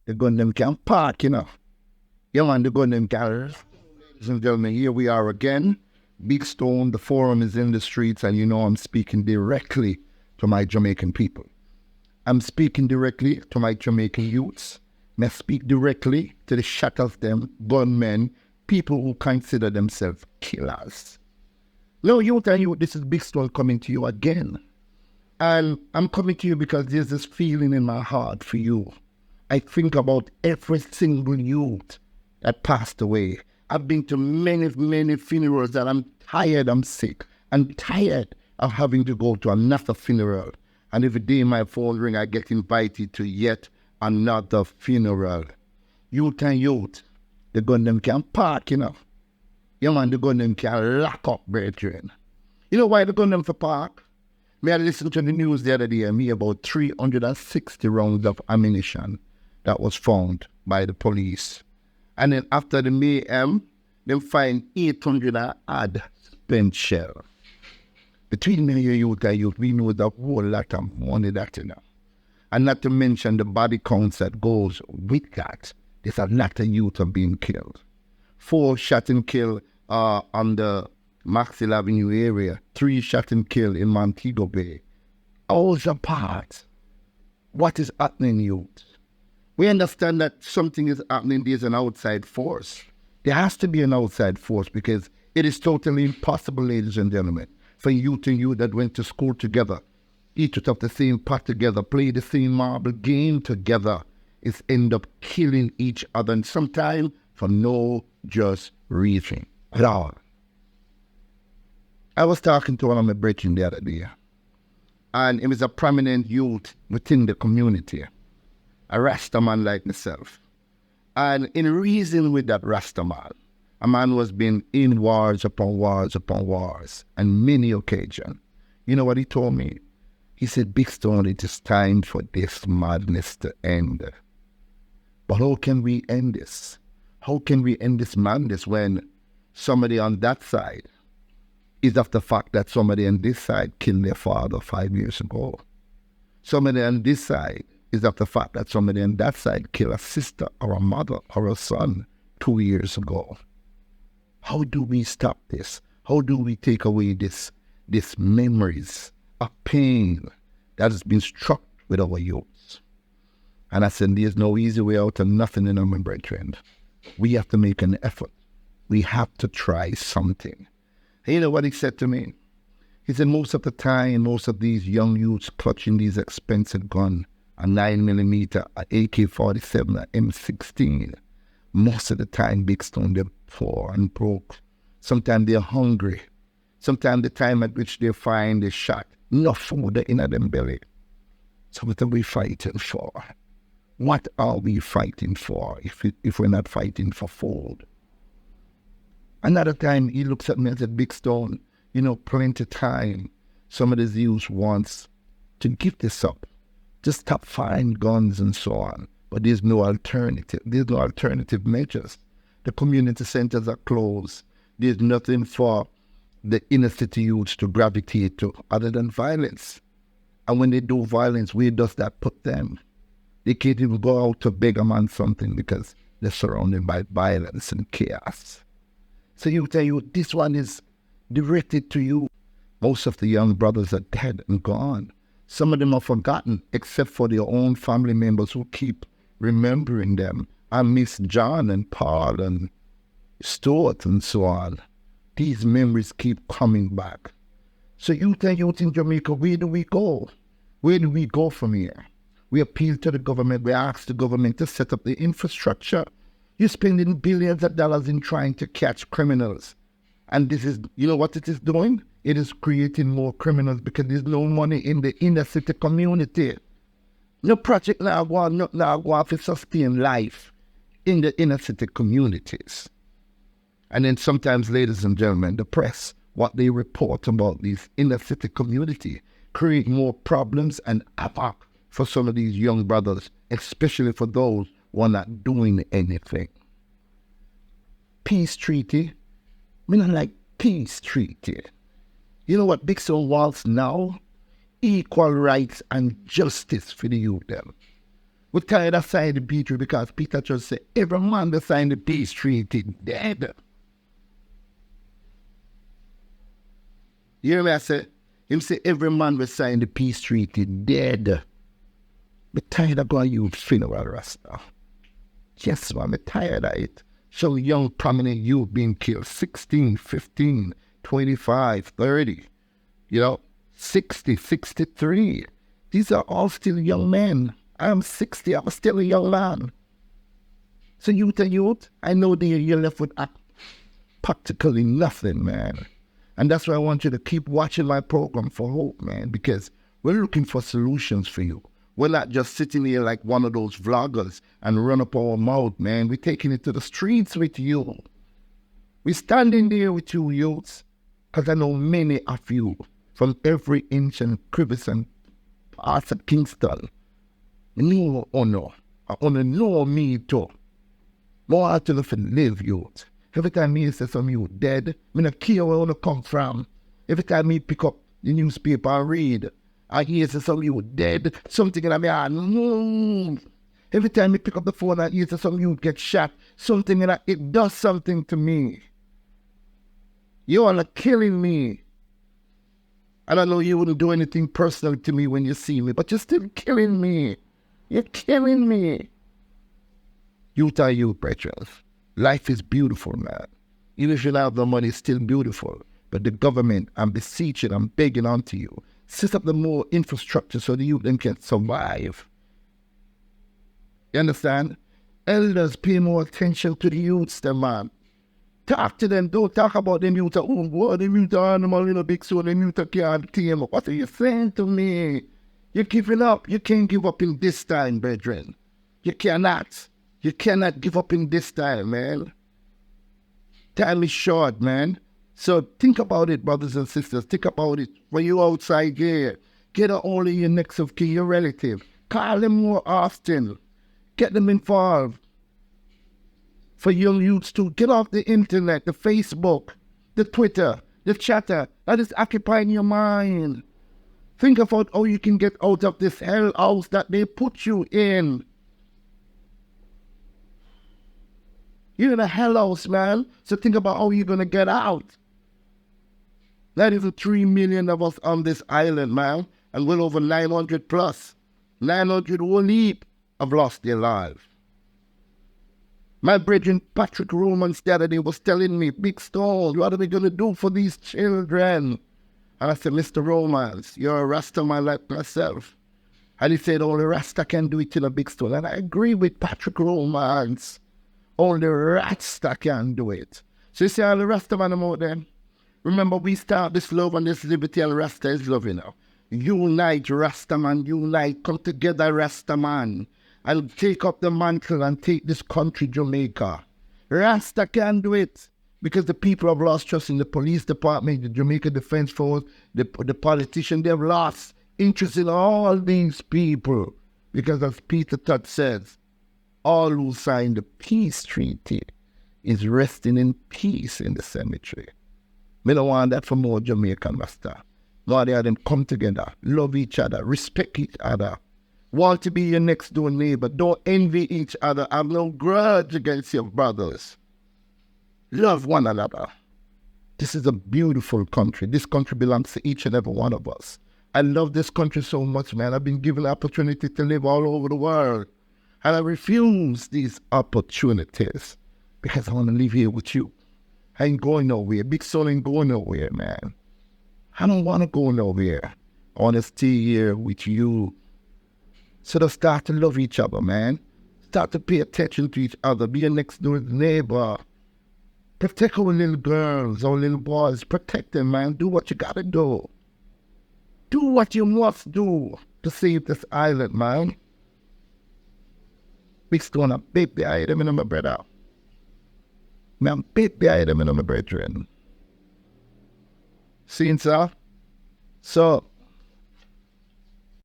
The gun them can park, you know. Yeah, man, the gun them can. Ladies and gentlemen, here we are again. Big Stone, the forum is in the streets, and you know I'm speaking directly to my Jamaican people. I'm speaking directly to my Jamaican youths. I speak directly to the shut of them, gunmen, people who consider themselves killers. No, youth and youth, this is Big Stone coming to you again. And I'm coming to you because there's this feeling in my heart for you. I think about every single youth that passed away. I've been to many, many funerals and I'm tired, I'm sick. I'm tired of having to go to another funeral. And every day my phone ring, I get invited to yet another funeral. Youth and youth, the gun them can park, you know. Yeah, man, the gun them can lock up, brethren. You know why the gun them for park? Me I listened to the news the other day and me about 360 rounds of ammunition that was found by the police. And then after the mayhem, they find 800 odd spent shell. Between me and youth and youth, we know the whole lot of money that, you know. And not to mention the body counts that goes with that. There's a lot of youth are being killed. 4 shot and kill on the Maxwell Avenue area, 3 shot and kill in Montego Bay. All apart. What is happening, youth? We understand that something is happening. There's an outside force. There has to be an outside force because it is totally impossible, ladies and gentlemen, for youth and you that went to school together, eat out of the same pot together, play the same marble game together, is end up killing each other, and sometimes for no just reason at all. I was talking to one of my brethren the other day, and he was a prominent youth within the community, a Rasta man like myself. And in reason with that Rasta man, a man was being in wars upon wars upon wars, and many occasions. You know what he told me? He said, Big Stone, it is time for this madness to end. But how can we end this? How can we end this madness when somebody on that side is of the fact that somebody on this side killed their father 5 years ago? Somebody on this side is of the fact that somebody on that side killed a sister or a mother or a son 2 years ago. How do we stop this? How do we take away this memories of pain that has been struck with our youths? And I said, there's no easy way out of nothing in our brethren. We have to make an effort. We have to try something. You know what he said to me? He said, most of the time, most of these young youths clutching these expensive guns, a 9mm, a AK-47, a M16, most of the time, Big Stone, they're poor and broke. Sometimes they're hungry. Sometimes the time at which they find a shot, no food in them belly. So what are we fighting for? What are we fighting for if we're not fighting for food? Another time he looks at me and said, Big Stone, you know, plenty time. Some of these youths wants to give this up. Just stop firing guns and so on. But there's no alternative. There's no alternative measures. The community centers are closed. There's nothing for the inner city youths to gravitate to other than violence. And when they do violence, where does that put them? They can't even go out to beg a man something because they're surrounded by violence and chaos. So you tell you, this one is directed to you. Most of the young brothers are dead and gone. Some of them are forgotten, except for their own family members who keep remembering them. I miss John and Paul and Stuart and so on. These memories keep coming back. So youth and youth in Jamaica, where do we go? Where do we go from here? We appeal to the government. We ask the government to set up the infrastructure. You're spending billions of dollars in trying to catch criminals. And this is, you know what it is doing? It is creating more criminals because there's no money in the inner city community. No project now go on to sustain life in the inner city communities. And then sometimes, ladies and gentlemen, the press, what they report about these inner city community, create more problems and havoc for some of these young brothers, especially for those who are not doing anything. Peace treaty. I don't like peace treaty. You know what Big Stone wants now? Equal rights and justice for the youth them. We're tired of signing the peace treaty because Peter just said, every man that signed the peace treaty dead. You hear me? I say, him say, every man will sign the peace treaty dead. I'm tired of going youth funeral, Rasta. Yes, man, I'm tired of it. So young, prominent youth being killed, 16, 15, 25, 30, 60, 63. These are all still young men. I'm 60, I'm still a young man. So youth, I know that you're left with practically nothing, man. And that's why I want you to keep watching my program for hope, man, because we're looking for solutions for you. We're not just sitting here like one of those vloggers and run up our mouth, man. We're taking it to the streets with you. We're standing there with you, youths, because I know many of you from every inch and crevice and parts of Kingston. No honor. I want to know me too. More out to live, youth. Every time me say some you dead, me not care where you come from. Every time me pick up the newspaper and read, I hear say some you dead, something in my hand. Every time me pick up the phone and hear say some you get shot, something in it does something to me. You are killing me. I don't know you wouldn't do anything personal to me when you see me, but you're still killing me. You're killing me. Youth are you, brethren. Life is beautiful, man. Even if you don't have the money, it's still beautiful. But the government, I'm beseeching, I'm begging onto you, set up the more infrastructure so the youth then can survive. You understand? Elders, pay more attention to the youths, them, man. Talk to them, don't talk about them youth. Oh, boy, them youth are animal in a big soul, them youth can't tame. What are you saying to me? You're giving up. You can't give up in this time, brethren. You cannot. You cannot give up in this time, man. Time is short, man. So think about it, brothers and sisters. Think about it. When you're outside here, get a hold of your next of kin, your relative. Call them more often. Get them involved. For young youths to get off the internet, the Facebook, the Twitter, the chatter. That is occupying your mind. Think about how you can get out of this hell house that they put you in. You're in a hell house, man. So think about how you're going to get out. That is the 3 million of us on this island, man. And well over 900 plus. 900 whole heap have lost their lives. My brethren, Patrick Romans, the other day was telling me, Big Stone, what are we going to do for these children? And I said, Mr. Romans, you're a Rasta man like myself. And he said, only Rasta can do it in a Big Stone. And I agree with Patrick Romans. Only Rasta can do it. So you see all the Rasta man out there? Remember, we start this love and this liberty, and Rasta is love, you know. Unite, Rasta man, unite. Come together, Rasta man. I'll take up the mantle and take this country, Jamaica. Rasta can do it. Because the people have lost trust in the police department, the Jamaica Defense Force, the politicians. They've lost interest in all these people. Because as Peter Todd says, all who signed the peace treaty is resting in peace in the cemetery. We don't want that for more Jamaican Rasta. Lord, they have them come together, love each other, respect each other. Want to be your next door neighbor. Don't envy each other. Have no grudge against your brothers. Love one another. This is a beautiful country. This country belongs to each and every one of us. I love this country so much, man. I've been given the opportunity to live all over the world. And I refuse these opportunities because I want to live here with you. I ain't going nowhere. Big Soul ain't going nowhere, man. I don't want to go nowhere. I want to stay here with you. So to start to love each other, man. Start to pay attention to each other. Be your next door neighbor. Protect our little girls, our little boys. Protect them, man. Do what you gotta do. Do what you must do to save this island, man. Big Stone, I'm big behind them and my brother. Man, I'm big behind them and my brethren. See, sir? So,